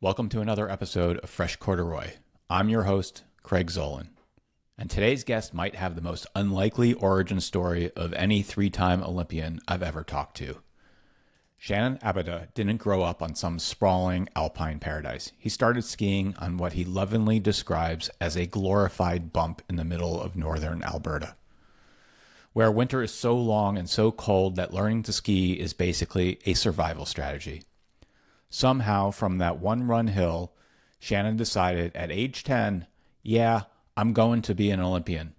Welcome to another episode of Fresh Corduroy. I'm your host, Craig Zolan, and today's guest might have the most unlikely origin story of any three-time Olympian I've ever talked to. Shannon Abeda didn't grow up on some sprawling alpine paradise. He started skiing on what he lovingly describes as a glorified bump in the middle of northern Alberta, where winter is so long and so cold that learning to ski is basically a survival strategy. Somehow, from that one run hill, Shannon decided at age 10, yeah, I'm going to be an Olympian.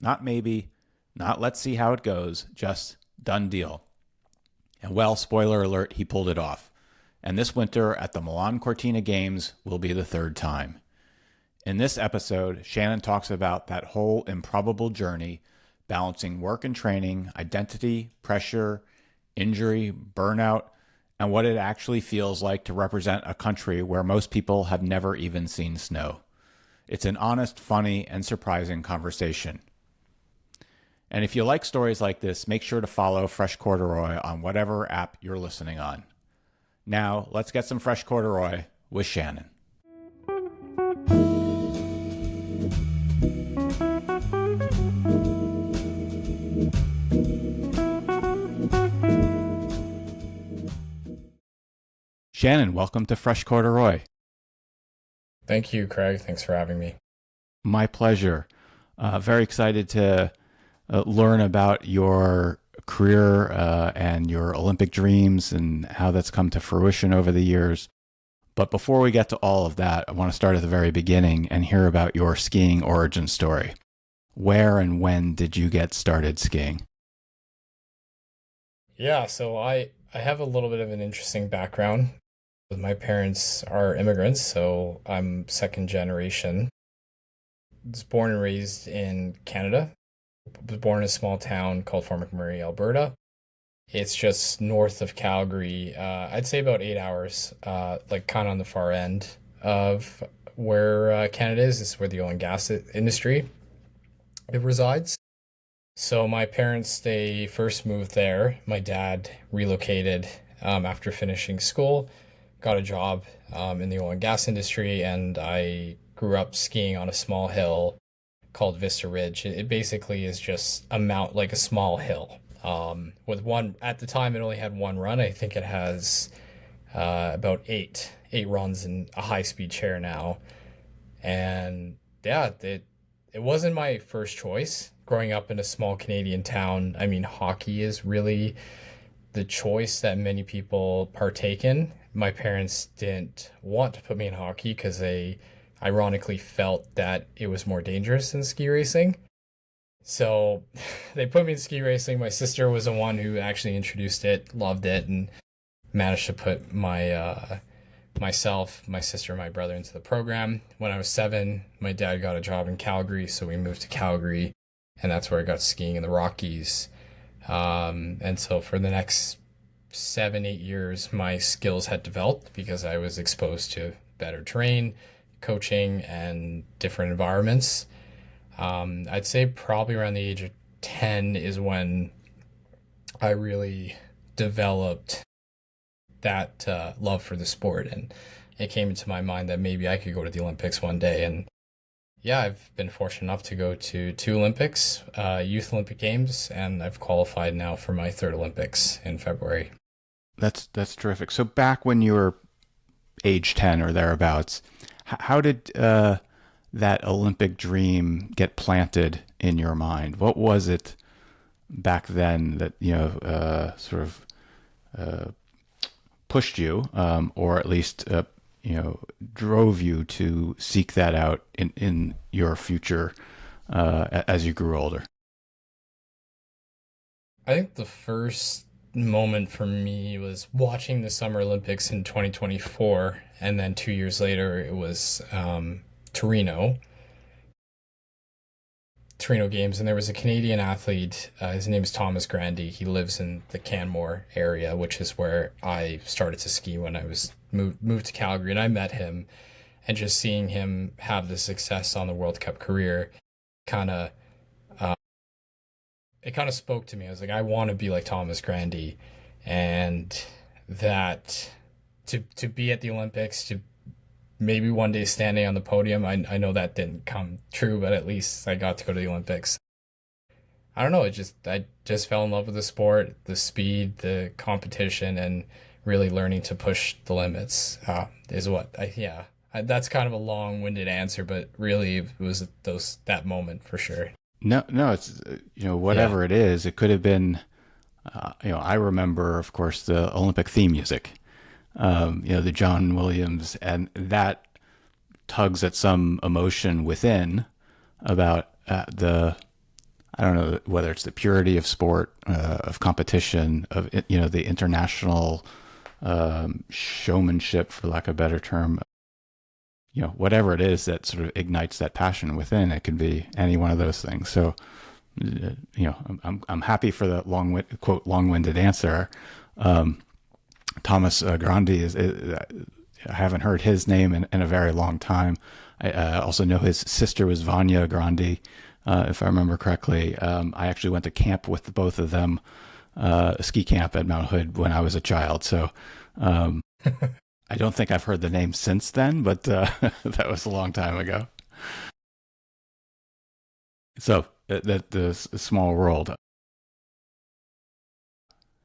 Not maybe, not let's see how it goes, just done deal. And well, spoiler alert, he pulled it off. And this winter at the Milan Cortina Games will be the third time. In this episode, Shannon talks about that whole improbable journey, balancing work and training, identity, pressure, injury, burnout, and what it actually feels like to represent a country where most people have never even seen snow. It's an honest, funny, and surprising conversation. And if you like stories like this, make sure to follow Fresh Corduroy on whatever app you're listening on. Now, let's get some Fresh Corduroy with Shannon. Shannon, welcome to Fresh Corduroy. Thank you, Craig. Thanks for having me. My pleasure. Very excited to learn about your career and your Olympic dreams and how that's come to fruition over the years. But before we get to all of that, I want to start at the very beginning and hear about your skiing origin story. Where and when did you get started skiing? Yeah, so I have a little bit of an interesting background. My parents are immigrants, so I'm second generation. I was born and raised in Canada. I was born in a small town called Fort McMurray, Alberta. It's just north of Calgary. I'd say about 8 hours, like kind of on the far end of where Canada is. This is where the oil and gas industry it resides. So my parents, they first moved there. My dad relocated after finishing school, got a job in the oil and gas industry, and I grew up skiing on a small hill called Vista Ridge. It basically is just like a small hill. With one, at the time it only had one run. I think it has about eight runs and a high speed chair now. And yeah, it wasn't my first choice. Growing up in a small Canadian town, I mean, hockey is really the choice that many people partake in. My parents didn't want to put me in hockey because they ironically felt that it was more dangerous than ski racing. So they put me in ski racing. My sister was the one who actually introduced it, loved it, and managed to put myself, my sister, and my brother into the program. When I was 7, my dad got a job in Calgary, so we moved to Calgary, and that's where I got skiing in the Rockies. And so for the next 7-8 years, my skills had developed because I was exposed to better terrain, coaching, and different environments. I'd say probably around the age of 10 is when I really developed that love for the sport, and it came into my mind that maybe I could go to the Olympics one day. And yeah, I've been fortunate enough to go to 2 Olympics, Youth Olympic Games, and I've qualified now for my 3rd Olympics in February. That's terrific. So back when you were age 10 or thereabouts, how did that Olympic dream get planted in your mind? What was it back then that sort of pushed you, or at least drove you to seek that out in your future as you grew older? I think the first moment for me was watching the Summer Olympics in 2024, and then 2 years later it was Torino Games, and there was a Canadian athlete. His name is Thomas Grandy. He lives in the Canmore area, which is where I started to ski when I was moved to Calgary, and I met him, and just seeing him have the success on the World Cup career kind of it kind of spoke to me. I was like, I want to be like Thomas Grandy, and that to be at the Olympics, to maybe one day standing on the podium. I know that didn't come true, but at least I got to go to the Olympics. I don't know. I just fell in love with the sport, the speed, the competition, and really learning to push the limits is what I yeah. That's kind of a long-winded answer, but really it was that moment for sure. No, it's Yeah. whatever it is. It could have been. I remember, of course, the Olympic theme music. The John Williams, and that tugs at some emotion within about the. I don't know whether it's the purity of sport, of competition, of the international showmanship, for lack of a better term. Whatever it is that sort of ignites that passion within. It can be any one of those things. So, I'm happy for the long-winded answer. Thomas Grandi I haven't heard his name in a very long time. I also know his sister was Vanya Grandi, if I remember correctly. I actually went to camp with both of them, a ski camp at Mount Hood when I was a child. So I don't think I've heard the name since then, but that was a long time ago. So that the small world.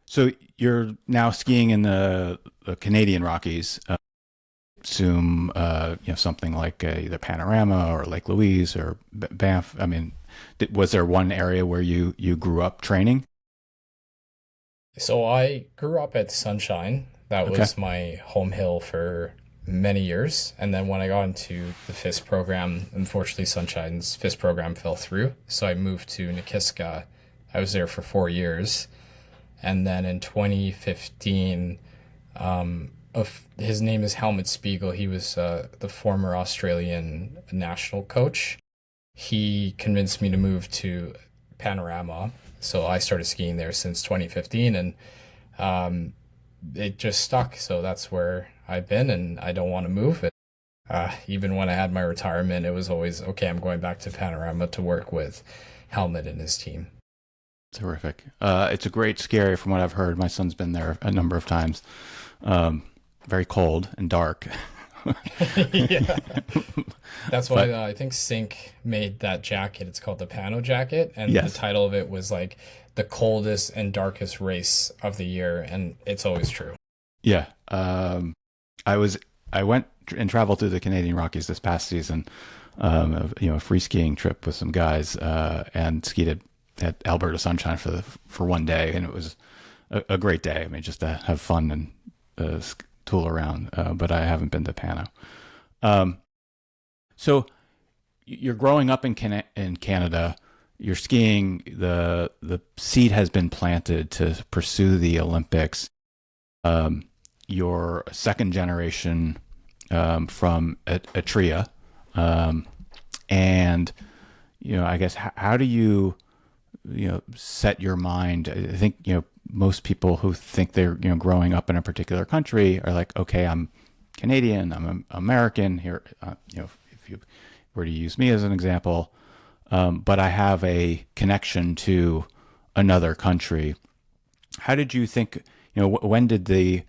So you're now skiing in the Canadian Rockies. Assume something like either Panorama or Lake Louise or Banff. I mean, was there one area where you grew up training? So I grew up at Sunshine. That Okay. was my home hill for many years. And then when I got into the FIS program, unfortunately, Sunshine's FIS program fell through. So I moved to Nikiska. I was there for 4 years. And then in 2015, his name is Helmut Spiegel. He was the former Australian national coach. He convinced me to move to Panorama. So I started skiing there since 2015, and um, it just stuck. So that's where I've been, and I don't want to move it. Even when I had my retirement, it was always okay. I'm going back to Panorama to work with Helmut and his team. Terrific. It's a great ski area from what I've heard. My son's been there a number of times. Very cold and dark. Yeah, that's why But I think Sync made that jacket. It's called the Pano jacket, and the yes, title of it was like the coldest and darkest race of the year, and it's always true. yeah. I was I went and traveled through the Canadian Rockies this past season. A free skiing trip with some guys, and skied at Alberta Sunshine for one day, and it was a great day. I mean, just to have fun and tool around. But I haven't been to Pano. Um, so you're growing up in Canada. You're skiing. The seed has been planted to pursue the Olympics. You're a second generation from Eritrea, and I guess how do you set your mind? I think most people who think they're growing up in a particular country are like, okay, I'm Canadian, I'm American here. If you were to use me as an example, but I have a connection to another country. How did you think? When did the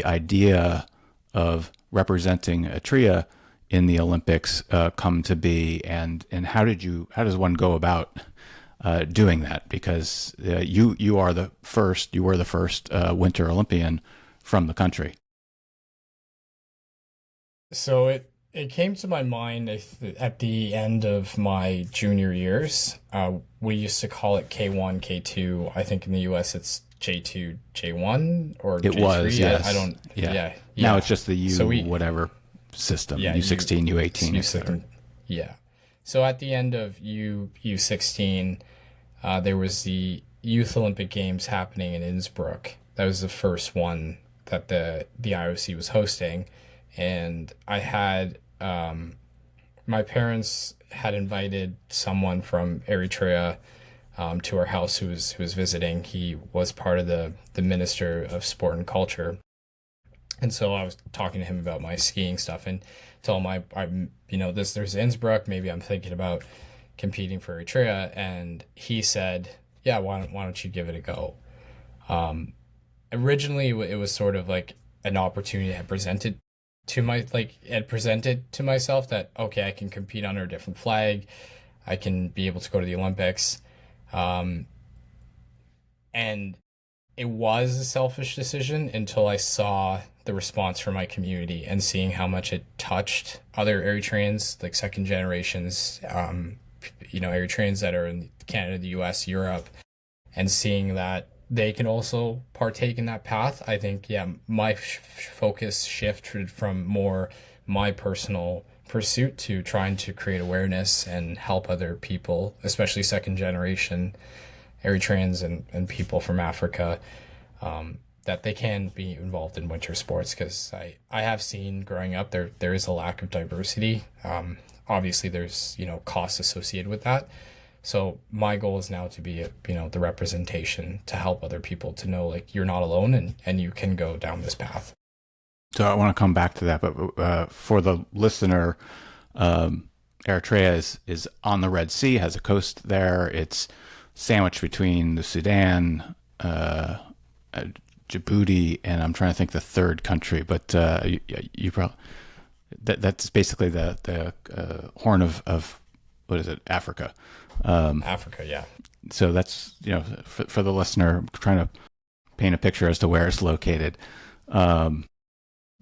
idea of representing Eritrea in the Olympics come to be, and how does one go about doing that? Because you were the first Winter Olympian from the country. So it came to my mind at the end of my junior years. We used to call it K1, K2. I think in the US it's J2, J1 or It was, J3. I yes. don't, Yeah. yeah, Now yeah. it's just the So whatever system, yeah, U16, U18, etc. U16, yeah. So at the end of U16, there was the Youth Olympic Games happening in Innsbruck. That was the first one that the IOC was hosting, and I had my parents had invited someone from Eritrea to our house who was visiting. He was part of the Minister of Sport and Culture, and so I was talking to him about my skiing stuff and told him I'm there's Innsbruck. Maybe I'm thinking about competing for Eritrea, and he said, "Yeah, why don't you give it a go?" Originally, it was sort of like an opportunity that presented to my like it presented to myself that okay, I can compete under a different flag, I can be able to go to the Olympics, um, and it was a selfish decision until I saw the response from my community and seeing how much it touched other Eritreans, like second generations, Eritreans that are in Canada, the US, Europe, and seeing that they can also partake in that path. I think, yeah, my focus shifted from more my personal pursuit to trying to create awareness and help other people, especially second generation Eritreans and people from Africa, that they can be involved in winter sports because I have seen growing up there is a lack of diversity. Obviously, there's costs associated with that. So my goal is now to be the representation to help other people to know like you're not alone and you can go down this path. So I want to come back to that, but for the listener, Eritrea is on the Red Sea, has a coast there. It's sandwiched between the Sudan, Djibouti, and I'm trying to think the third country, but you probably that's basically the Horn of what is it, Africa. Africa, yeah. So that's for the listener, I'm trying to paint a picture as to where it's located.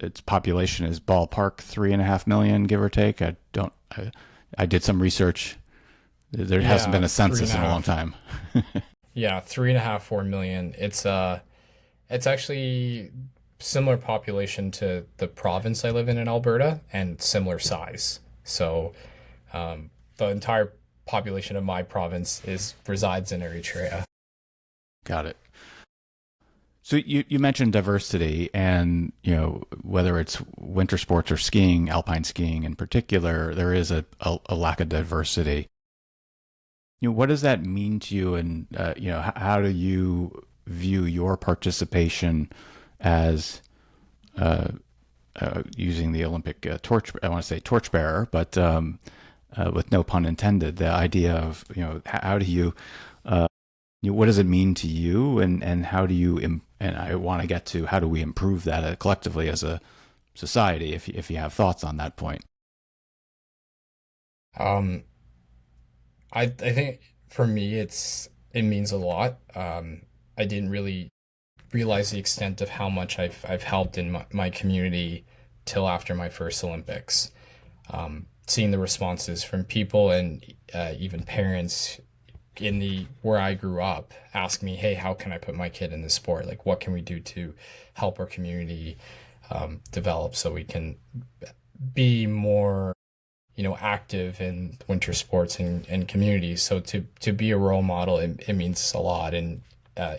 Its population is ballpark 3.5 million, give or take. I did some research. There hasn't been a census in a long time. Yeah, 3.5, 4 million. It's actually similar population to the province I live in Alberta, and similar size. So, the entire population of my province resides in Eritrea. Got it. So you mentioned diversity, and whether it's winter sports or skiing, alpine skiing in particular, there is a lack of diversity. What does that mean to you, and how do you view your participation as using the Olympic torch? I want to say torchbearer, but with no pun intended. The idea of how do you what does it mean to you, and how do you and I want to get to how do we improve that collectively as a society, if you have thoughts on that point. Um, I think for me it means a lot. I didn't really realize the extent of how much I've helped in my community till after my first Olympics. Seeing the responses from people and even parents in the where I grew up ask me, hey, how can I put my kid in this sport? Like, what can we do to help our community develop so we can be more active in winter sports and communities. So to be a role model, it means a lot. And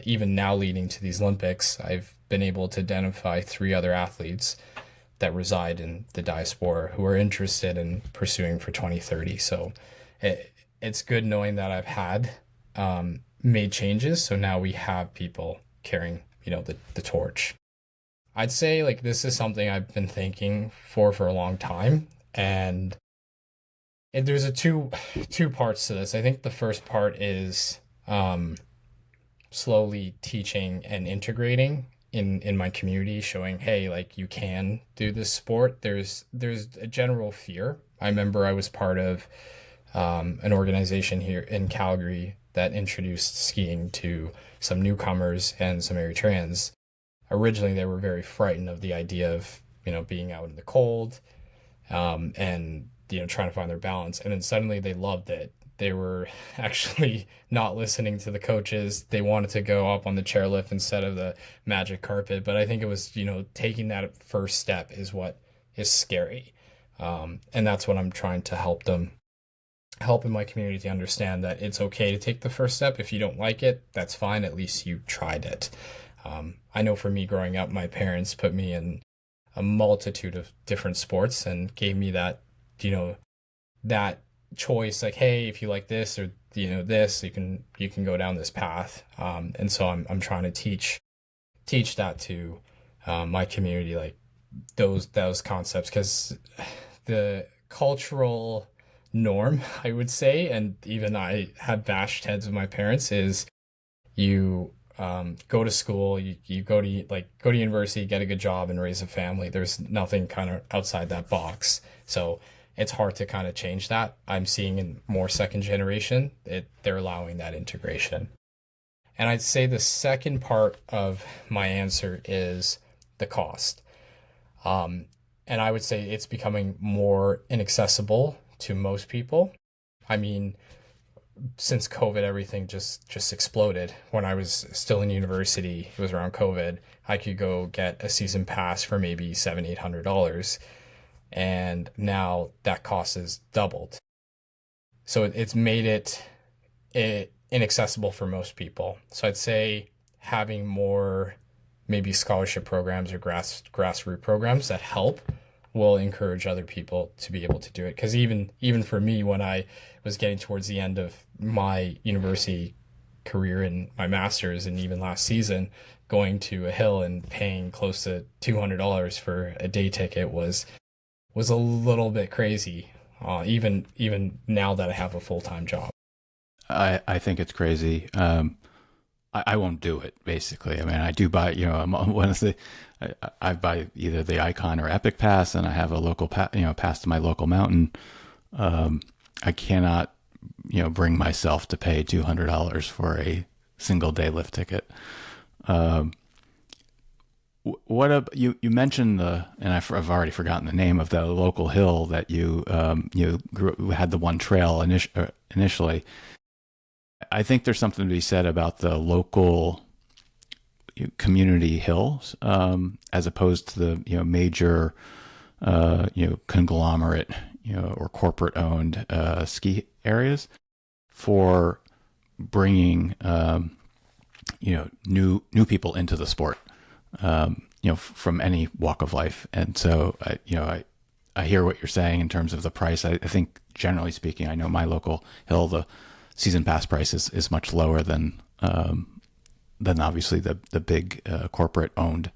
even now leading to these Olympics, I've been able to identify 3 other athletes that reside in the diaspora who are interested in pursuing for 2030. So it's good knowing that I've had made changes. So now we have people carrying, the torch. I'd say like this is something I've been thinking for a long time. And there's two parts to this. I think the first part is slowly teaching and integrating in my community, showing, hey, like you can do this sport. There's a general fear. I remember I was part of an organization here in Calgary that introduced skiing to some newcomers and some Eritreans. Originally, they were very frightened of the idea of being out in the cold, and trying to find their balance. And then suddenly they loved it. They were actually not listening to the coaches. They wanted to go up on the chairlift instead of the magic carpet. But I think it was, taking that first step is what is scary. And that's what I'm trying to help in my community to understand, that it's okay to take the first step. If you don't like it, that's fine. At least you tried it. I know for me growing up, my parents put me in a multitude of different sports and gave me that, that choice, like, hey, if you like this or this, you can go down this path. And so I'm trying to teach that to my community, like those concepts, because the cultural norm, I would say, and even I have bashed heads with my parents, is you go to school, you go to university, get a good job, and raise a family. There's nothing kind of outside that box. So it's hard to kind of change that. I'm seeing in more second generation, they're allowing that integration. And I'd say the second part of my answer is the cost. Um, and I would say it's becoming more inaccessible to most people. I mean, since COVID, everything just exploded. When I was still in university, it was around COVID. I could go get a season pass for maybe $700, $800, and now that cost is doubled. So it's made it inaccessible for most people. So I'd say having more maybe scholarship programs or grassroots programs that help will encourage other people to be able to do it. Because even for me, when I was getting towards the end of my university career and my master's, and even last season, going to a hill and paying close to $200 for a day ticket was a little bit crazy. Even now that I have a full-time job. I think it's crazy. I won't do it. Basically, I mean, I do buy. I'm one of the. I buy either the Icon or Epic Pass, and I have a local pass to my local mountain. I cannot, bring myself to pay $200 for a single day lift ticket. What you mentioned and I've already forgotten the name of the local hill that you had the one trail initially. I think there's something to be said about the local community hills, as opposed to the major conglomerate or corporate owned ski areas, for bringing new people into the sport, from any walk of life. And so I hear what you're saying in terms of the price. I think generally speaking, I know my local hill, the season pass price is much lower than obviously the big corporate owned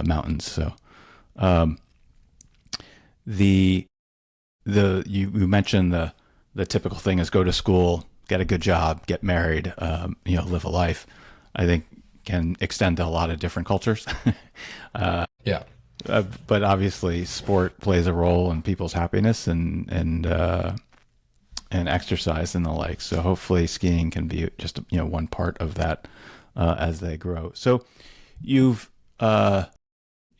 mountains. So you mentioned the typical thing is go to school, get a good job, get married, live a life. I think can extend to a lot of different cultures. Yeah. But obviously sport plays a role in people's happiness and exercise and the like. So hopefully skiing can be just, one part of that, as they grow. So you had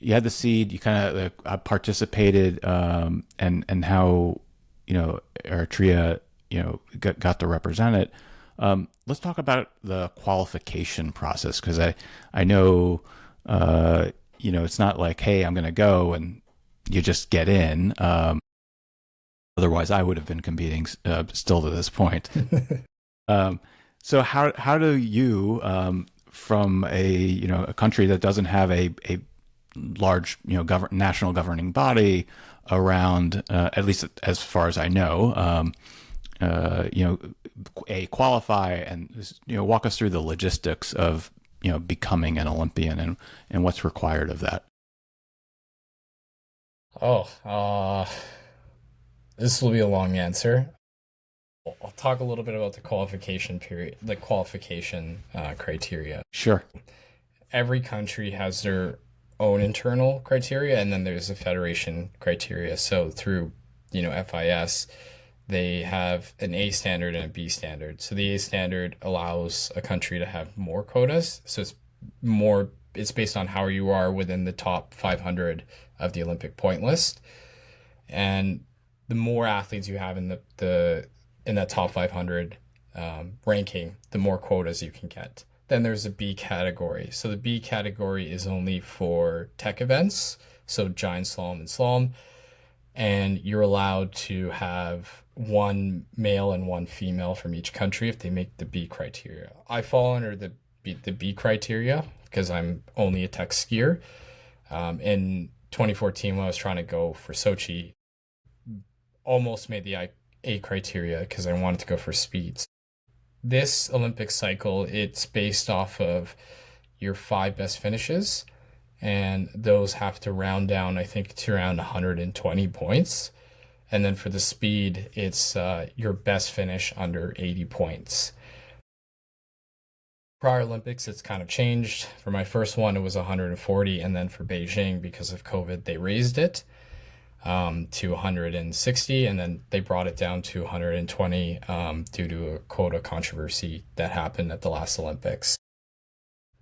the seed, you kind of participated, and how, Eritrea, got to represent it. Let's talk about the qualification process, because I know, it's not like, hey, I'm going to go and you just get in. Otherwise, I would have been competing still to this point. So how do you, from a country that doesn't have a large national governing body around, at least as far as I know, qualify and walk us through the logistics of becoming an Olympian and what's required of that. This will be a long answer. I'll talk a little bit about the qualification period, the qualification criteria. Sure. Every country has their own internal criteria, and then there's the federation criteria. So through, FIS, they have an A standard and a B standard. So the A standard allows a country to have more quotas. So it's based on how you are within the top 500 of the Olympic point list. And the more athletes you have in in that top 500 ranking, the more quotas you can get. Then there's a B category. So the B category is only for tech events, so giant slalom and slalom. And you're allowed to have one male and one female from each country if they make the B criteria. I fall under the B criteria because I'm only a tech skier. In 2014, when I was trying to go for Sochi, almost made the A criteria because I wanted to go for speeds. This Olympic cycle, it's based off of your 5 best finishes, and those have to round down, I think, to around 120 points. And then for the speed, it's your best finish under 80 points. Prior Olympics, it's kind of changed. For my first one, it was 140, and then for Beijing, because of COVID, they raised it to 160, and then they brought it down to 120 due to a quota controversy that happened at the last Olympics.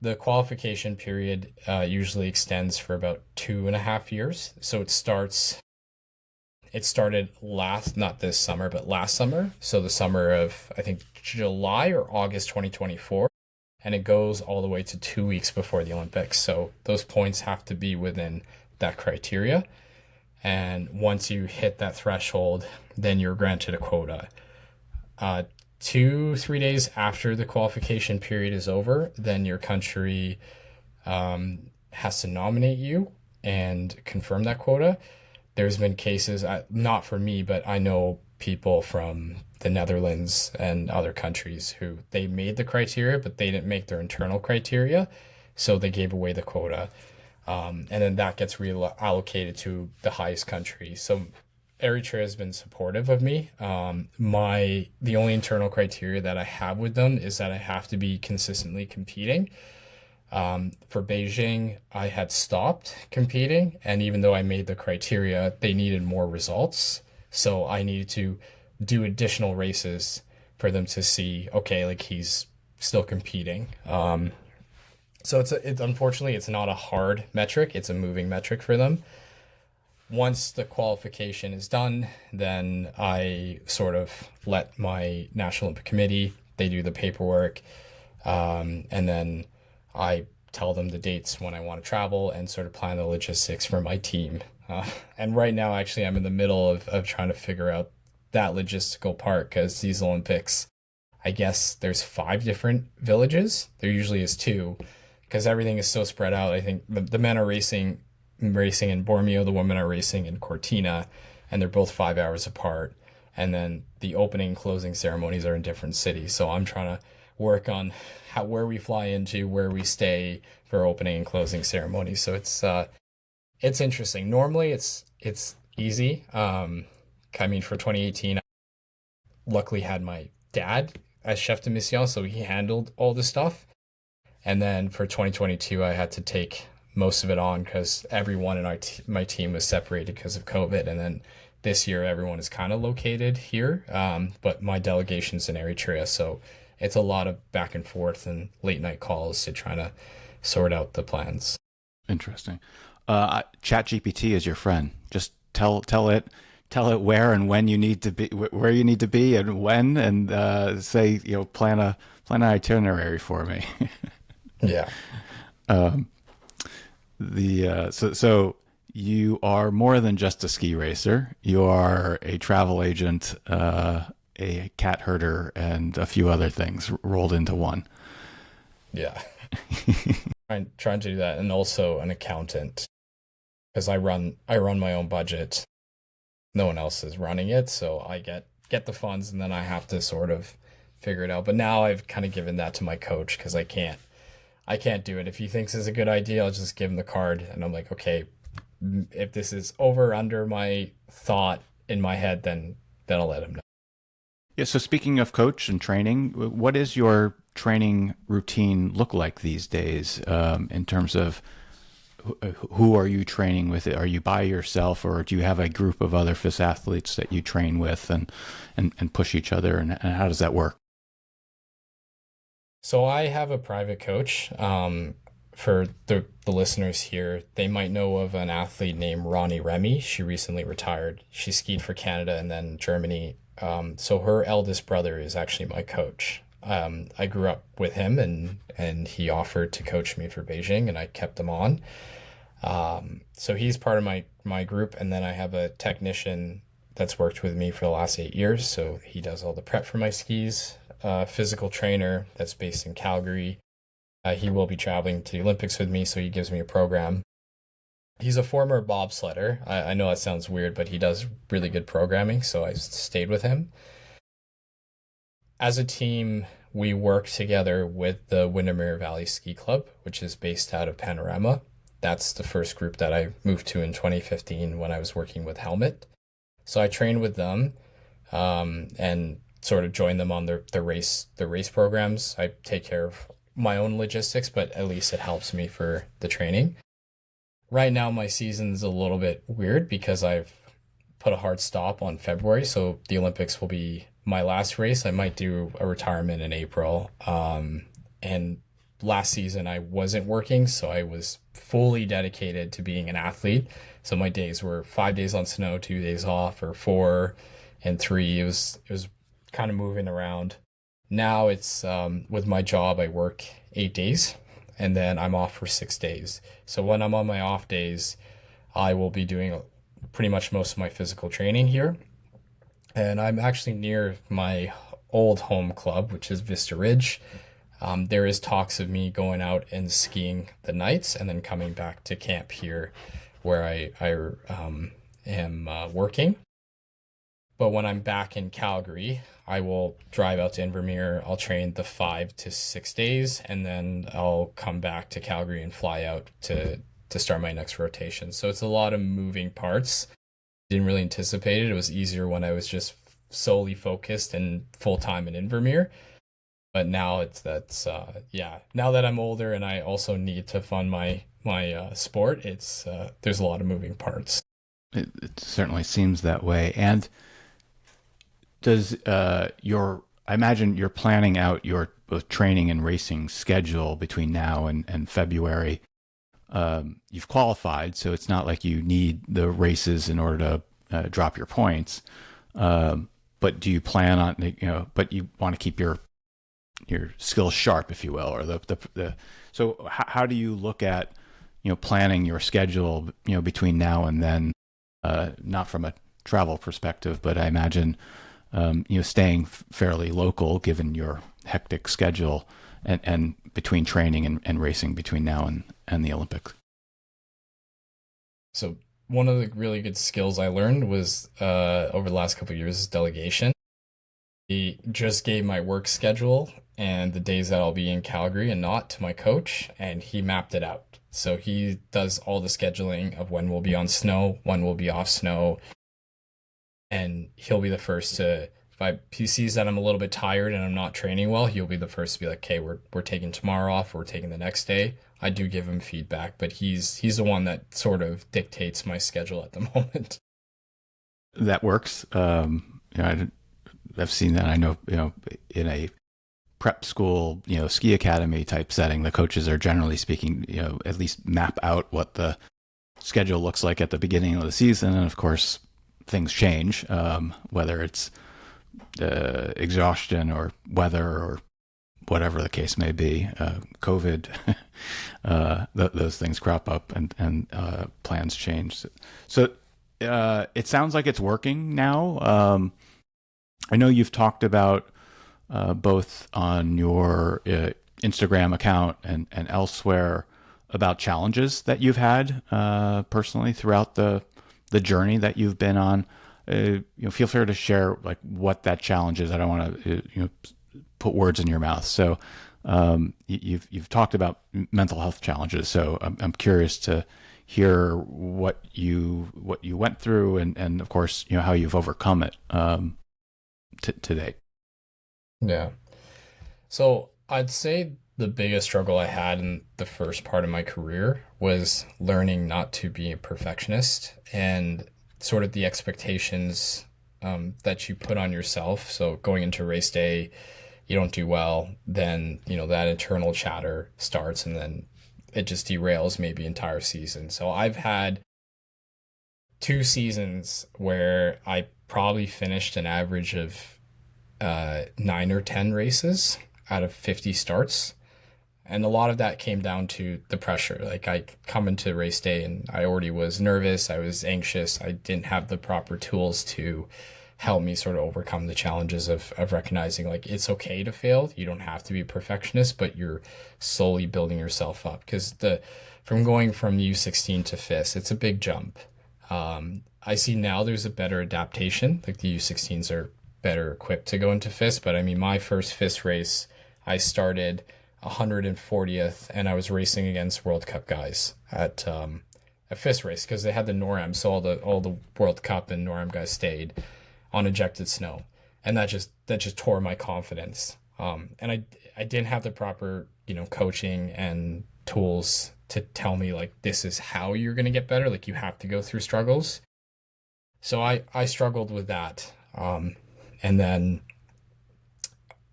The qualification period usually extends for about 2.5 years. So it started not this summer, but last summer. So the summer of, I think, July or August 2024. And it goes all the way to 2 weeks before the Olympics. So those points have to be within that criteria. And once you hit that threshold, then you're granted a quota. 2-3 days after the qualification period is over, then your country has to nominate you and confirm that quota. There's been cases, not for me, but I know people from the Netherlands and other countries who they made the criteria, but they didn't make their internal criteria. So they gave away the quota. And then that gets reallocated to the highest country. So Eritrea has been supportive of me. The only internal criteria that I have with them is that I have to be consistently competing. For Beijing, I had stopped competing, and even though I made the criteria, they needed more results. So I needed to do additional races for them to see, okay, like he's still competing. So it's unfortunately, it's not a hard metric. It's a moving metric for them. Once the qualification is done, then I sort of let my National Olympic Committee, they do the paperwork, and then I tell them the dates when I want to travel and sort of plan the logistics for my team. And right now, actually, I'm in the middle of trying to figure out that logistical part, because these Olympics, I guess there's 5 different villages. There usually is 2, because everything is so spread out. I think the men are racing in Bormio, the women are racing in Cortina, and they're both 5 hours apart. And then the opening and closing ceremonies are in different cities. So I'm trying to work on where we fly into, where we stay for opening and closing ceremonies. So it's interesting. Normally it's easy. I mean, for 2018, I luckily had my dad as chef de mission, so he handled all the stuff. And then for 2022, I had to take most of it on because everyone in my team was separated because of COVID. And then this year, everyone is kind of located here, but my delegation's in Eritrea, so it's a lot of back and forth and late night calls to try to sort out the plans. Interesting. ChatGPT is your friend. Just tell it where and when you need to be, where you need to be and when, and say, plan an itinerary for me. Yeah. So you are more than just a ski racer. You are a travel agent, a cat herder, and a few other things rolled into one. Yeah. Trying to do that, and also an accountant, because I run my own budget. No one else is running it, so I get the funds, and then I have to sort of figure it out. But now I've kind of given that to my coach, because I can't do it. If he thinks it's a good idea, I'll just give him the card, and I'm like, okay, if this is under my thought in my head, then I'll let him know. Yeah. So speaking of coach and training, what is your training routine look like these days, in terms of who are you training with? Are you by yourself, or do you have a group of other FIS athletes that you train with and push each other? And how does that work? So I have a private coach. For the listeners here, they might know of an athlete named Ronnie Remy. She recently retired. She skied for Canada and then Germany. So her eldest brother is actually my coach. I grew up with him, and he offered to coach me for Beijing, and I kept him on. So he's part of my group, and then I have a technician that's worked with me for the last 8 years. So he does all the prep for my skis. Physical trainer that's based in Calgary. He will be traveling to the Olympics with me, so he gives me a program. He's a former bobsledder. I know that sounds weird, but he does really good programming, so I stayed with him. As a team, we work together with the Windermere Valley Ski Club, which is based out of Panorama. That's the first group that I moved to in 2015 when I was working with Helmet. So I trained with them, and sort of join them on the race programs. I take care of my own logistics, but at least it helps me for the training. Right now, my season's a little bit weird because I've put a hard stop on February. So the Olympics will be my last race. I might do a retirement in April. And last season, I wasn't working. So I was fully dedicated to being an athlete. So my days were 5 days on snow, 2 days off, or 4 and 3. It was kind of moving around. Now it's with my job, I work 8 days and then I'm off for 6 days. So when I'm on my off days, I will be doing pretty much most of my physical training here. And I'm actually near my old home club, which is Vista Ridge. There is talks of me going out and skiing the nights and then coming back to camp here where I am working. But when I'm back in Calgary, I will drive out to Invermere. I'll train the 5 to 6 days, and then I'll come back to Calgary and fly out to start my next rotation. So it's a lot of moving parts. Didn't really anticipate it. It was easier when I was just solely focused and full time in Invermere. But now Now that I'm older and I also need to fund my sport, it's there's a lot of moving parts. It certainly seems that way. And does I imagine you're planning out your both training and racing schedule between now and February. You've qualified, so it's not like you need the races in order to drop your points. But do you plan on, but you want to keep your skills sharp, if you will, or so how do you look at, planning your schedule, between now and then, not from a travel perspective, but I imagine, staying fairly local given your hectic schedule and between training and racing between now and the Olympics. So one of the really good skills I learned was over the last couple of years is delegation. He just gave my work schedule and the days that I'll be in Calgary and not to my coach, and he mapped it out. So he does all the scheduling of when we'll be on snow, when we'll be off snow, and he'll be the first to, if he sees that I'm a little bit tired and I'm not training well, he'll be the first to be like, okay, we're taking tomorrow off, we're taking the next day. I do give him feedback, but he's the one that sort of dictates my schedule at the moment. That works. I've seen that. I know, in a prep school, ski academy type setting, the coaches are generally speaking, at least map out what the schedule looks like at the beginning of the season. And of course, things change, whether it's exhaustion or weather or whatever the case may be, COVID, those things crop up and plans change. So it sounds like it's working now. I know you've talked about both on your Instagram account and elsewhere about challenges that you've had personally throughout the journey that you've been on. Feel free to share like what that challenge is. I don't want to put words in your mouth. So you've talked about mental health challenges. So I'm curious to hear what you went through and of course how you've overcome it to date. Yeah. So I'd say the biggest struggle I had in the first part of my career was learning not to be a perfectionist and sort of the expectations that you put on yourself. So going into race day, you don't do well, then, that internal chatter starts and then it just derails maybe entire season. So I've had 2 seasons where I probably finished an average of 9 or 10 races out of 50 starts. And a lot of that came down to the pressure. Like I come into race day and I already was nervous. I was anxious. I didn't have the proper tools to help me sort of overcome the challenges of recognizing like it's okay to fail. You don't have to be a perfectionist, but you're slowly building yourself up because from going from U16 to FIS, it's a big jump. I see now there's a better adaptation. Like the U16s are better equipped to go into FIS, but I mean my first FIS race, I started 140th and I was racing against World Cup guys at a FIS race because they had the NORAM, so all the World Cup and NORAM guys stayed on ejected snow, and that just tore my confidence. And I didn't have the proper, coaching and tools to tell me like this is how you're going to get better. Like you have to go through struggles. So I struggled with that. And then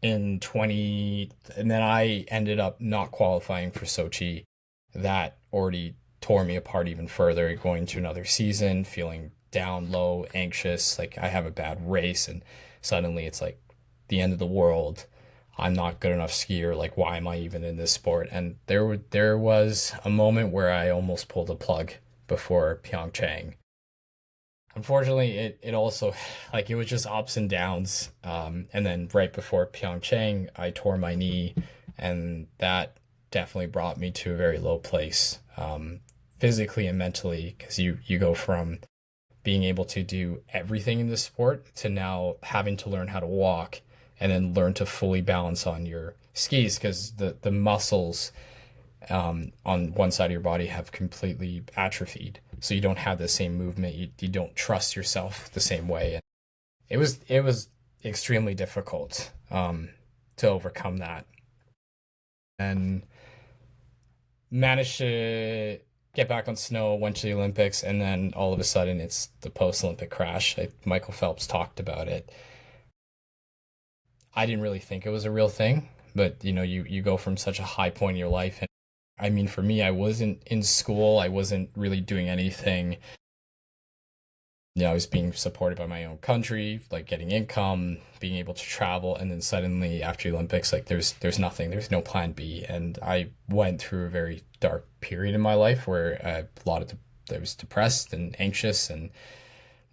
in 20, and then I ended up not qualifying for Sochi. That already tore me apart even further, going to another season, feeling down, low, anxious, like I have a bad race, and suddenly it's like the end of the world. I'm not good enough skier. Like, why am I even in this sport? And there was a moment where I almost pulled a plug before Pyeongchang. Unfortunately, it also like it was just ups and downs. And then right before Pyeongchang, I tore my knee, and that definitely brought me to a very low place, physically and mentally, because you go from being able to do everything in the sport to now having to learn how to walk and then learn to fully balance on your skis because the muscles on one side of your body have completely atrophied. So you don't have the same movement. You don't trust yourself the same way. And it was extremely difficult to overcome that. And managed to get back on snow, went to the Olympics, and then all of a sudden it's the post-Olympic crash. Michael Phelps talked about it. I didn't really think it was a real thing, but you go from such a high point in your life. And I mean, for me, I wasn't in school. I wasn't really doing anything. I was being supported by my own country, like getting income, being able to travel, and then suddenly after the Olympics, like there's nothing, there's no plan B, and I went through a very dark period in my life where I was depressed and anxious and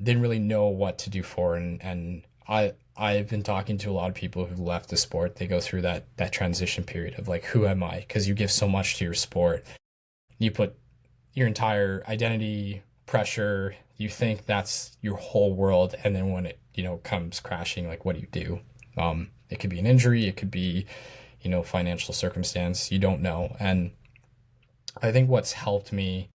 didn't really know what to do for, and I've been talking to a lot of people who left the sport. They go through that transition period of like, who am I? Because you give so much to your sport, you put your entire identity, pressure, you think that's your whole world, and then when it comes crashing, like what do you do? It could be an injury, it could be financial circumstance, you don't know. And I think what's helped me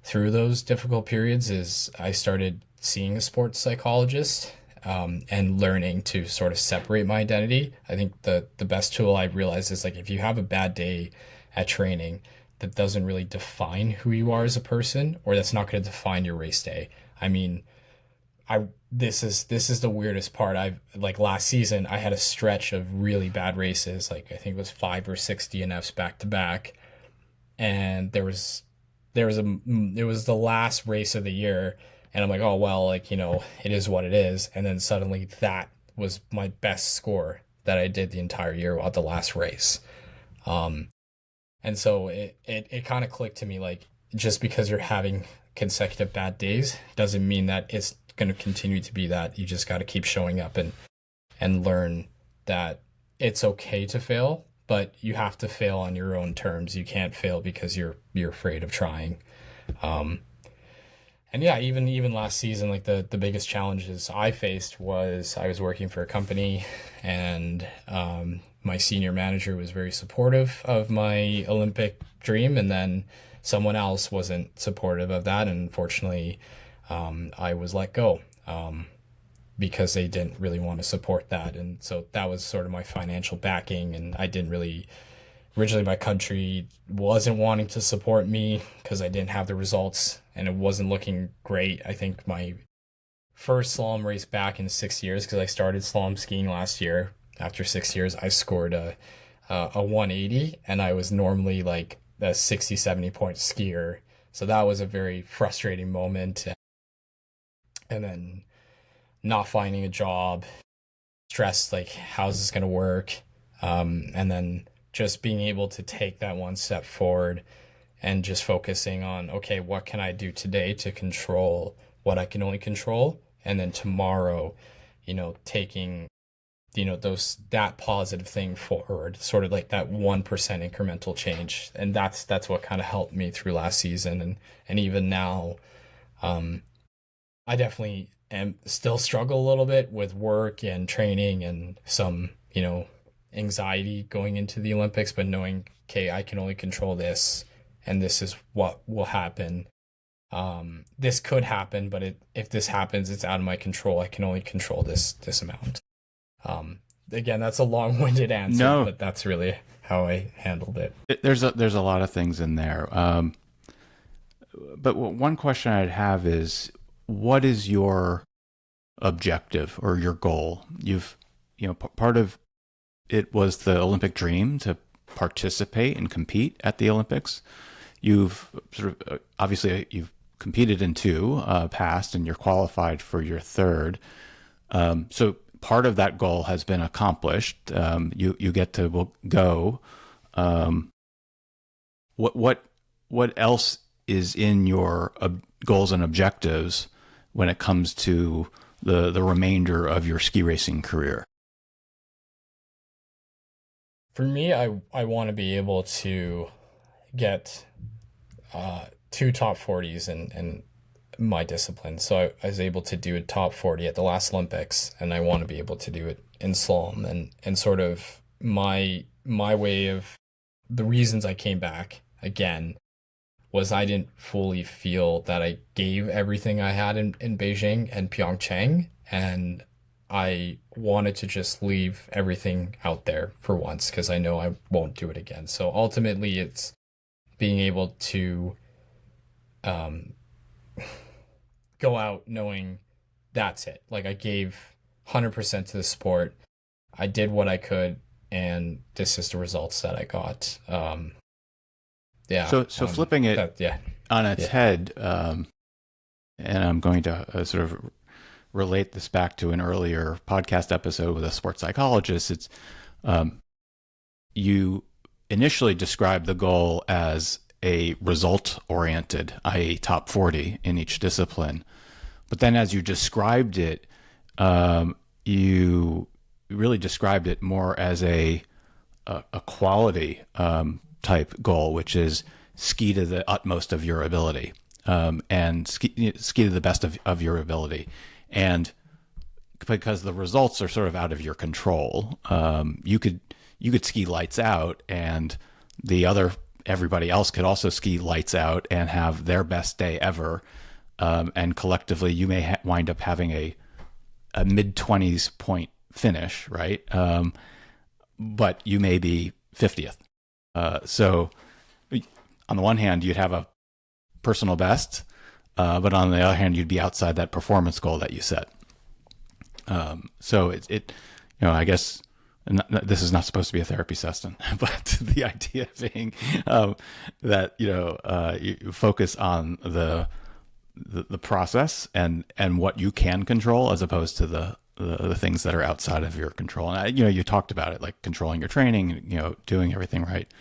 through those difficult periods is I started seeing a sports psychologist, and learning to sort of separate my identity. I think the best tool I realized is like if you have a bad day at training, that doesn't really define who you are as a person, or that's not going to define your race day. I mean, this is the weirdest part. I've like last season I had a stretch of really bad races, like I think it was 5 or 6 DNFs back to back, and it was the last race of the year, and I'm like, oh well, like it is what it is, and then suddenly that was my best score that I did the entire year at the last race. And so it kind of clicked to me, like, just because you're having consecutive bad days doesn't mean that it's going to continue to be that. You just got to keep showing up and learn that it's okay to fail, but you have to fail on your own terms. You can't fail because you're afraid of trying. And yeah, even last season, like the biggest challenges I faced was I was working for a company, and my senior manager was very supportive of my Olympic dream, and then someone else wasn't supportive of that, and unfortunately, I was let go because they didn't really want to support that, and so that was sort of my financial backing, and I didn't really. Originally, my country wasn't wanting to support me because I didn't have the results, and it wasn't looking great. I think my first slalom race back in 6 years, because I started slalom skiing last year. After 6 years, I scored a 180, and I was normally like a 60, 70 point skier. So that was a very frustrating moment. And then not finding a job, stressed, like, how's this going to work? And then just being able to take that one step forward and just focusing on, okay, what can I do today to control what I can only control? And then tomorrow, taking, that positive thing forward, sort of like that 1% incremental change. And that's what kind of helped me through last season. And even now, I definitely am still struggle a little bit with work and training and some, anxiety going into the Olympics, but knowing, okay, I can only control this, and this is what will happen. This could happen, but if this happens, it's out of my control. I can only control this amount. again, that's a long-winded answer, No, but that's really how I handled it. there's a lot of things in there. But one question I'd have is, what is your objective or your goal? Part of it was the Olympic dream to participate and compete at the Olympics. You've obviously you've competed in two, past, and you're qualified for your third. So part of that goal has been accomplished. You get to go. What else is in your goals and objectives when it comes to the remainder of your ski racing career? For me, I want to be able to get two top 40s in my discipline. So I was able to do a top 40 at the last Olympics, and I want to be able to do it in slalom. And sort of my way of the reasons I came back again was I didn't fully feel that I gave everything I had in Beijing and Pyeongchang, and I wanted to just leave everything out there for once because I know I won't do it again. So ultimately, it's being able to go out knowing that's it. Like I gave 100% to the sport. I did what I could, and this is the results that I got. Yeah. So flipping it on its Yeah. head, and I'm going to sort of relate this back to an earlier podcast episode with a sports psychologist. It's you initially described the goal as a result-oriented, i.e. top 40 in each discipline. But then as you described it, you really described it more as a quality type goal, which is ski to the utmost of your ability, and ski to the best of your ability. And because the results are sort of out of your control, you could ski lights out, and everybody else could also ski lights out and have their best day ever. And collectively, you may wind up having a mid-20s point finish, right? But you may be 50th. So on the one hand, you'd have a personal best, but on the other hand, you'd be outside that performance goal that you set. So I guess this is not supposed to be a therapy session, but the idea being that you focus on the process and what you can control as opposed to the things that are outside of your control. And you talked about it, like controlling your training, doing everything right.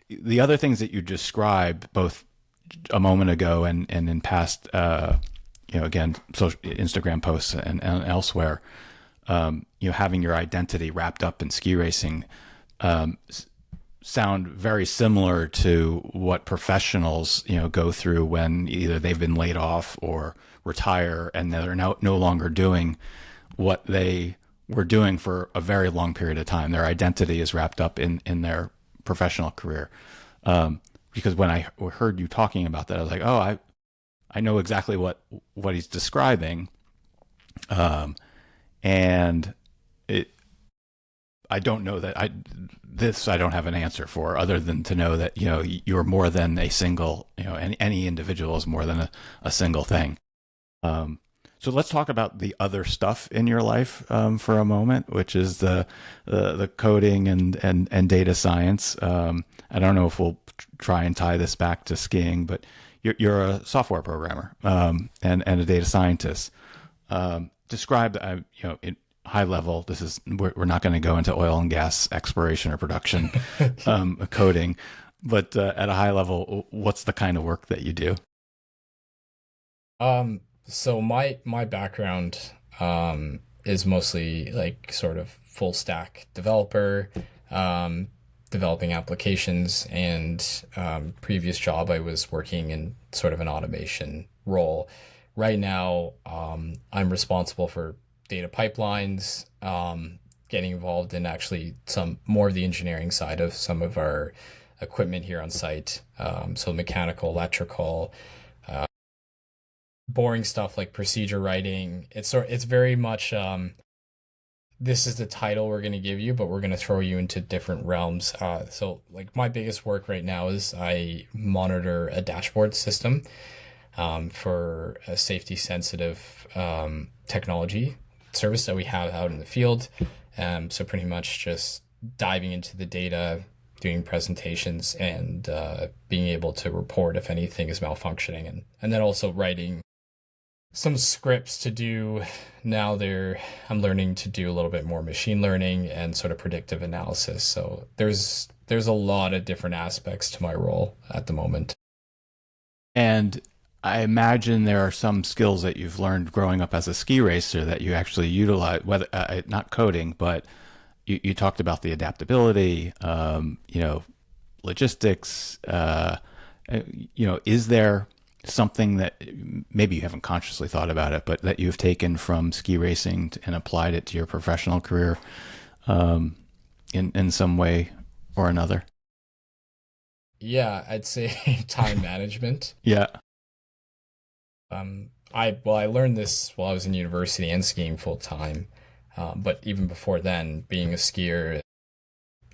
The other things that you described both a moment ago and in past, again, social Instagram posts and elsewhere, having your identity wrapped up in ski racing, sound very similar to what professionals, go through when either they've been laid off or retire and they're no longer doing what they were doing for a very long period of time. Their identity is wrapped up in their professional career. Because when I heard you talking about that, I was like, oh, I know exactly what he's describing. And I don't know that I don't have an answer for, other than to know that, you're more than a single, any individual is more than a single thing. So let's talk about the other stuff in your life for a moment, which is the coding and data science. I don't know if we'll try and tie this back to skiing, but you're a software programmer and a data scientist. Describe, in high level. We're not going to go into oil and gas exploration or production coding, but at a high level, what's the kind of work that you do? So my background is mostly like sort of full stack developer, developing applications, and previous job I was working in sort of an automation role. Right now, I'm responsible for data pipelines, getting involved in actually some more of the engineering side of some of our equipment here on site. So mechanical, electrical, boring stuff like procedure writing. It's very much this is the title we're going to give you, but we're going to throw you into different realms. So like my biggest work right now is I monitor a dashboard system for a safety sensitive technology service that we have out in the field. So pretty much just diving into the data, doing presentations, and being able to report if anything is malfunctioning, and then also writing some scripts to do. Now I'm learning to do a little bit more machine learning and sort of predictive analysis. So there's a lot of different aspects to my role at the moment. And I imagine there are some skills that you've learned growing up as a ski racer that you actually utilize, whether not coding, but you talked about the adaptability, logistics. Is there something that maybe you haven't consciously thought about it, but that you've taken from ski racing and applied it to your professional career in some way or another? Yeah, I'd say time management. Yeah. I learned this while I was in university and skiing full time. But even before then, being a skier,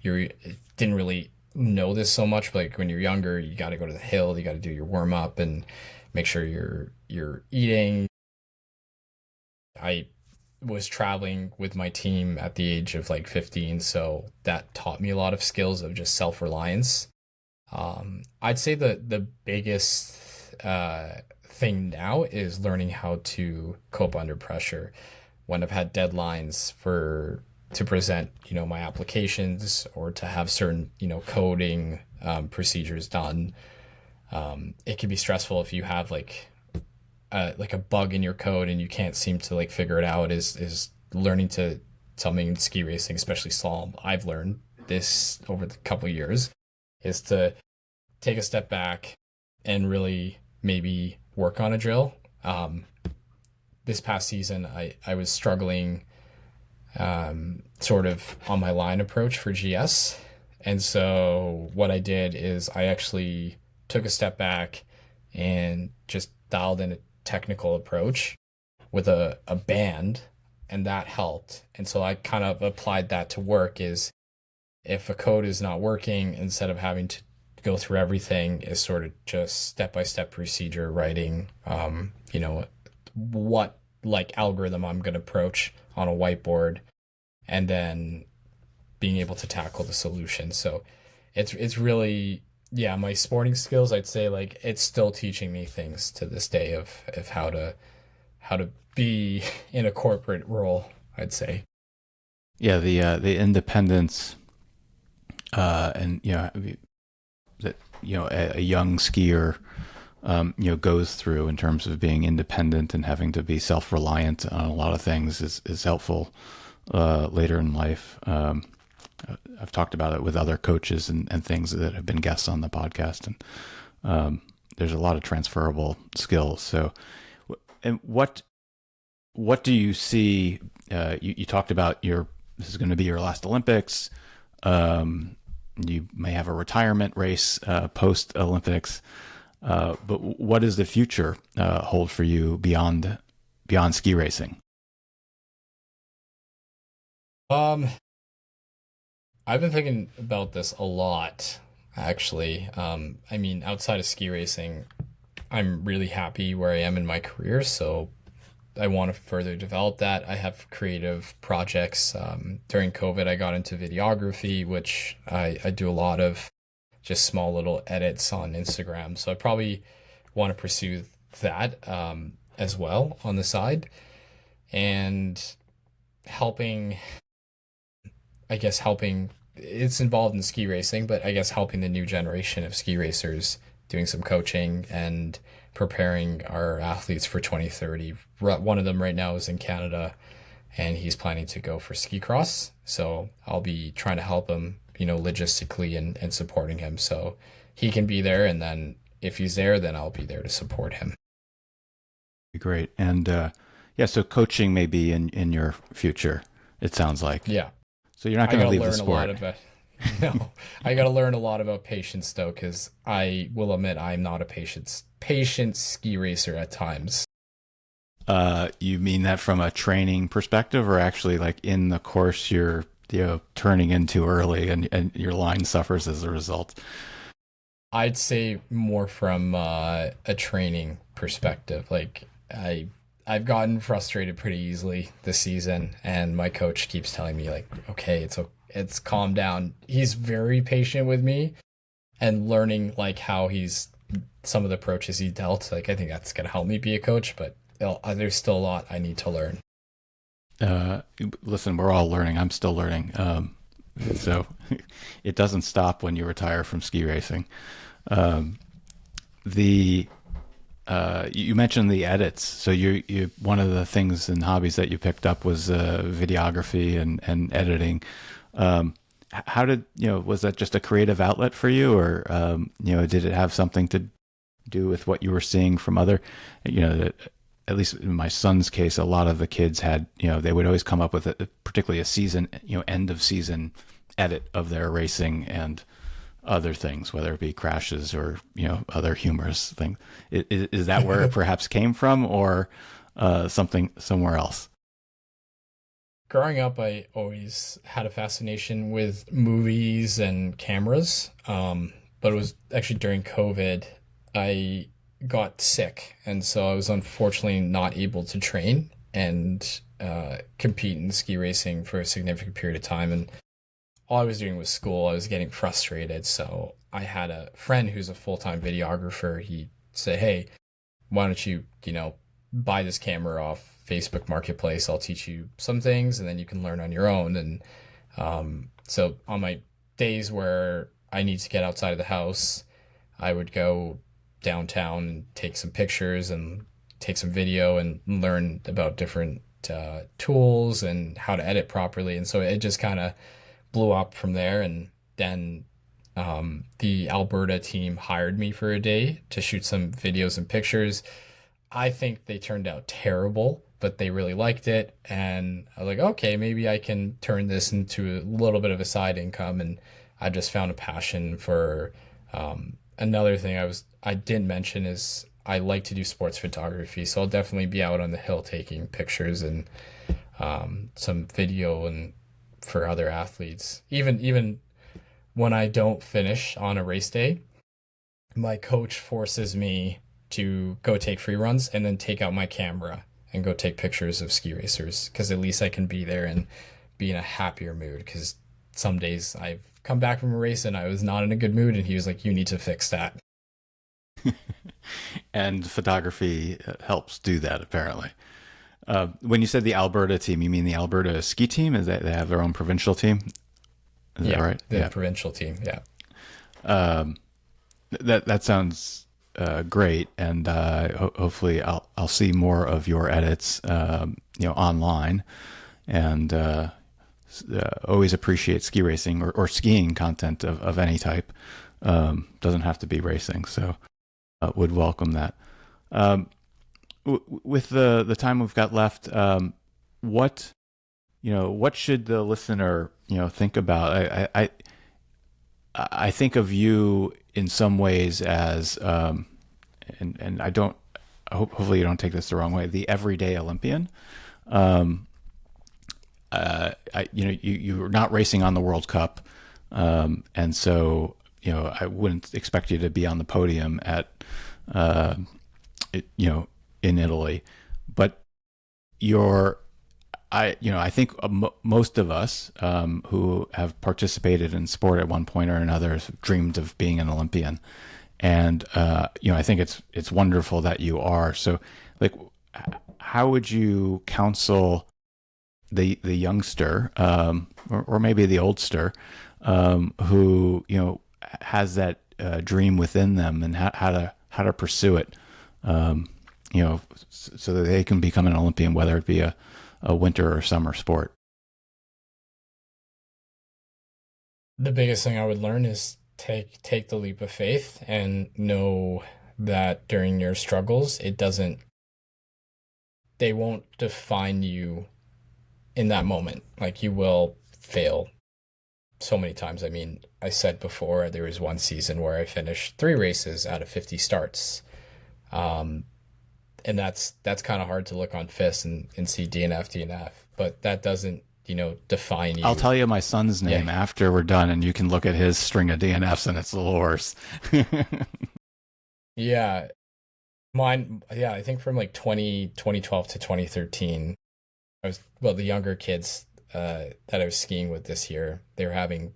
you didn't really know this so much. But like when you're younger, you got to go to the hill, you got to do your warm up and make sure you're eating. I was traveling with my team at the age of like 15, so that taught me a lot of skills of just self-reliance. I'd say the biggest thing now is learning how to cope under pressure when I've had deadlines to present, my applications or to have certain, coding procedures done. It can be stressful if you have like a bug in your code and you can't seem to like figure it out. Is learning to something in ski racing, especially slalom. I've learned this over the couple of years is to take a step back and really maybe work on a drill. This past season, I was struggling sort of on my line approach for GS. And so what I did is I actually took a step back and just dialed in a technical approach with a band, and that helped. And so I kind of applied that to work is if a code is not working, instead of having to go through everything, is sort of just step-by-step procedure writing, what like algorithm I'm going to approach on a whiteboard, and then being able to tackle the solution. So it's really, yeah, my sporting skills, I'd say like it's still teaching me things to this day of how to be in a corporate role, I'd say. Yeah, the independence and that a young skier goes through in terms of being independent and having to be self-reliant on a lot of things is helpful later in life. I've talked about it with other coaches and things that have been guests on the podcast, and there's a lot of transferable skills. So, and what do you see? You talked about this is going to be your last Olympics. You may have a retirement race post Olympics. But what does the future hold for you beyond ski racing? I've been thinking about this a lot, actually. Outside of ski racing, I'm really happy where I am in my career, so I want to further develop that. I have creative projects. During COVID, I got into videography, which I do a lot of just small little edits on Instagram. So I probably want to pursue that as well on the side. And helping, it's involved in ski racing, but I guess helping the new generation of ski racers, doing some coaching and preparing our athletes for 2030. One of them right now is in Canada and he's planning to go for ski cross. So I'll be trying to help him, logistically and supporting him so he can be there. And then if he's there, then I'll be there to support him. Great. And so coaching may be in your future, it sounds like. Yeah. So you're not going to leave the sport. No, I got to learn a lot about patience though, because I will admit I'm not a patient ski racer at times. You mean that from a training perspective, or actually like in the course you're turning in too early and your line suffers as a result? I'd say more from a training perspective. I've gotten frustrated pretty easily this season, and my coach keeps telling me like, okay, it's calm down. He's very patient with me and learning like how he's some of the approaches he dealt. Like I think that's gonna help me be a coach, but there's still a lot I need to learn. Uh, Listen, we're all learning. I'm still learning. So it doesn't stop when you retire from ski racing. Um, the You mentioned the edits. So you one of the things and hobbies that you picked up was videography and editing. How did was that just a creative outlet for you, or did it have something to do with what you were seeing from other, at least in my son's case, a lot of the kids had, they would always come up with particularly a season, end of season edit of their racing and other things, whether it be crashes or, other humorous things. Is that where it perhaps came from, or something somewhere else? Growing up, I always had a fascination with movies and cameras. But it was actually during COVID, I got sick. And so I was unfortunately not able to train and compete in ski racing for a significant period of time. And all I was doing was school. I was getting frustrated. So I had a friend who's a full time videographer. He said, hey, why don't you, buy this camera off Facebook Marketplace? I'll teach you some things and then you can learn on your own. And so on my days where I need to get outside of the house, I would go downtown and take some pictures and take some video and learn about different tools and how to edit properly. And so it just kind of blew up from there. And then the Alberta team hired me for a day to shoot some videos and pictures. I think they turned out terrible, but they really liked it. And I was like, okay, maybe I can turn this into a little bit of a side income. And I just found a passion for another thing I didn't mention is I like to do sports photography. So I'll definitely be out on the hill taking pictures and some video and for other athletes. Even when I don't finish on a race day, my coach forces me to go take free runs and then take out my camera and go take pictures of ski racers because at least I can be there and be in a happier mood because some days I've come back from a race and I was not in a good mood and he was like, you need to fix that. And photography helps do that, apparently. When you said the Alberta team, you mean the Alberta ski team? Is that they have their own provincial team? Is that right? The provincial team, yeah. That sounds great, and hopefully I'll see more of your edits, online, and always appreciate ski racing or skiing content of any type. Doesn't have to be racing, so would welcome that. With the time we've got left, what should the listener think about? I think of you in some ways as and I don't hopefully you don't take this the wrong way, the everyday Olympian. You're not racing on the World Cup, and so I wouldn't expect you to be on the podium at in Italy, but I think most of us who have participated in sport at one point or another have dreamed of being an Olympian, and I think it's wonderful that you are. So, like, how would you counsel the youngster, or maybe the oldster, who has that dream within them, and how to pursue it, so that they can become an Olympian, whether it be a winter or summer sport? The biggest thing I would learn is take the leap of faith and know that during your struggles, they won't define you in that moment. Like you will fail so many times. I mean, I said before there was one season where I finished 3 races out of 50 starts. And that's kind of hard to look on FIS and see DNF, but that doesn't, define you. I'll tell you my son's name Yeah. after we're done, and you can look at his string of DNFs, and it's a little worse. Yeah. Mine, yeah, I think from like 2012 to 2013, the younger kids that I was skiing with this year, they were having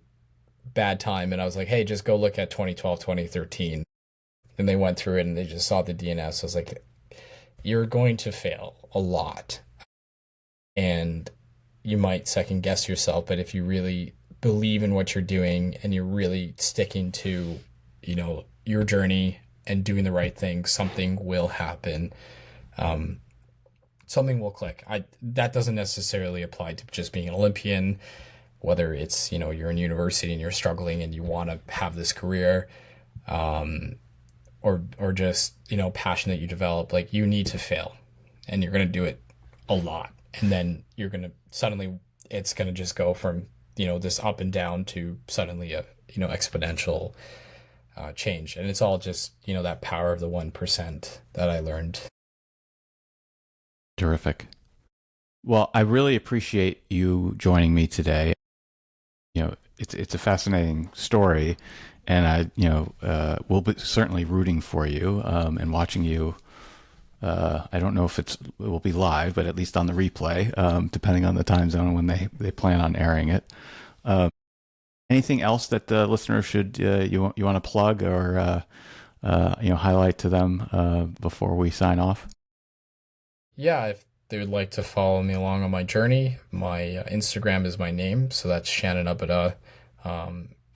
bad time. And I was like, hey, just go look at 2012, 2013. And they went through it and they just saw the DNS. I was like, you're going to fail a lot. And you might second guess yourself, but if you really believe in what you're doing and you're really sticking to, your journey and doing the right thing, something will happen. Something will click. That doesn't necessarily apply to just being an Olympian, whether it's, you're in university and you're struggling and you want to have this career, or just, passion that you develop. Like, you need to fail and you're going to do it a lot. And then you're going to suddenly, it's going to just go from, this up and down to suddenly a, exponential change. And it's all just, that power of the 1% that I learned. Terrific. Well, I really appreciate you joining me today. It's a fascinating story, and I will be certainly rooting for you and watching you. I don't know if it will be live, but at least on the replay, depending on the time zone when they plan on airing it. Anything else that the listeners should you want to plug or highlight to them before we sign off? Yeah, if they would like to follow me along on my journey, my Instagram is my name, so that's Shannon Abeda.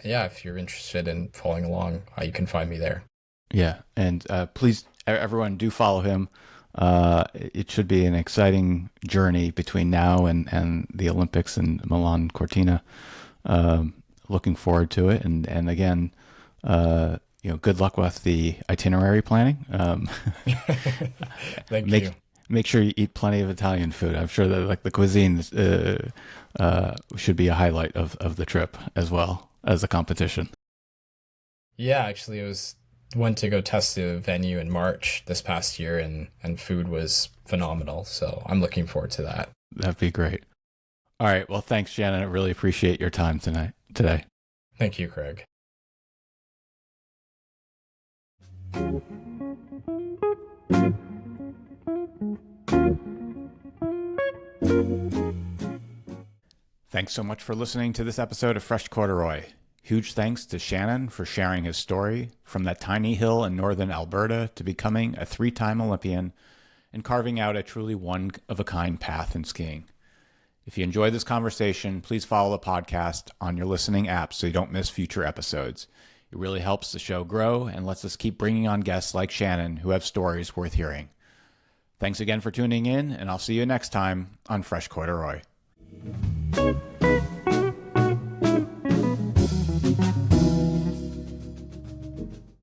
Yeah, if you're interested in following along, you can find me there. Yeah, and please, everyone, do follow him. It should be an exciting journey between now and the Olympics in Milan Cortina. Looking forward to it, and again, good luck with the itinerary planning. Thank you. Make sure you eat plenty of Italian food. I'm sure that the cuisine should be a highlight of the trip as well as the competition. Yeah, actually, went to go test the venue in March this past year, and food was phenomenal. So I'm looking forward to that. That'd be great. All right. Well, thanks, Shannon. I really appreciate your time today. Thank you, Craig. Thanks so much for listening to this episode of Fresh Corduroy. Huge thanks to Shannon for sharing his story from that tiny hill in northern Alberta to becoming a 3-time Olympian and carving out a truly one-of-a-kind path in skiing. If you enjoyed this conversation, please follow the podcast on your listening app so you don't miss future episodes. It really helps the show grow and lets us keep bringing on guests like Shannon who have stories worth hearing. Thanks again for tuning in, and I'll see you next time on Fresh Corduroy.